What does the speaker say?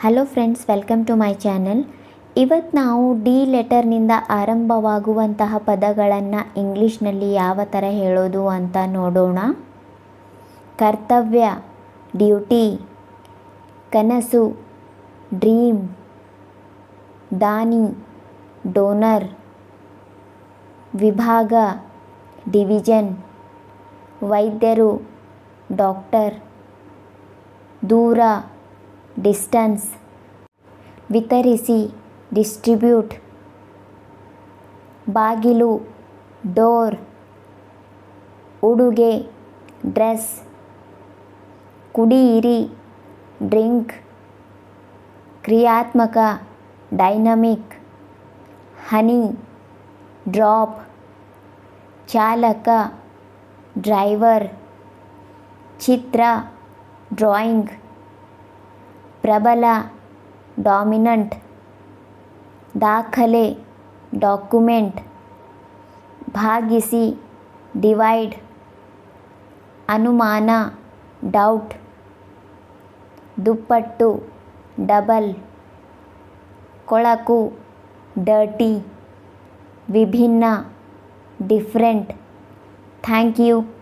Hello friends, welcome to my channel. ಇವತ್ತು ನಾವು D ಲೆಟರ್ನಿಂದ ಆರಂಭವಾಗುವಂತಹ ಪದಗಳನ್ನು ಇಂಗ್ಲೀಷ್ನಲ್ಲಿ ಯಾವ ಥರ ಹೇಳೋದು ಅಂತ ನೋಡೋಣ. ಕರ್ತವ್ಯ, ಡ್ಯೂಟಿ. ಕನಸು, ಡ್ರೀಮ್. ದಾನಿ, ಡೋನರ್. ವಿಭಾಗ, ಡಿವಿಷನ್. ವೈದ್ಯರು, ಡಾಕ್ಟರ್. ದೂರ, ಡಿಸ್ಟನ್ಸ್. ವಿತರಿಸಿ, ಡಿಸ್ಟ್ರಿಬ್ಯೂಟ್. ಬಾಗಿಲು, ಡೋರ್. ಉಡುಗೆ, ಡ್ರೆಸ್. ಕುಡಿಯಿರಿ, ಡ್ರಿಂಕ್. ಕ್ರಿಯಾತ್ಮಕ, ಡೈನಮಿಕ್. ಹನಿ, ಡ್ರಾಪ್. ಚಾಲಕ, ಡ್ರೈವರ್. ಚಿತ್ರ, ಡ್ರಾಯಿಂಗ್. ಪ್ರಬಲ, ಡಾಮಿನೆಂಟ್. ದಾಖಲೆ, ಡಾಕ್ಯುಮೆಂಟ್. ಭಾಗಿಸಿ, ಡಿವೈಡ್. ಅನುಮಾನ, ಡೌಟ್. ದುಪ್ಪಟ್ಟು, ಡಬಲ್. ಕೊಳಕು, ಡರ್ಟಿ. ವಿಭಿನ್ನ, ಡಿಫ್ರೆಂಟ್. Thank you.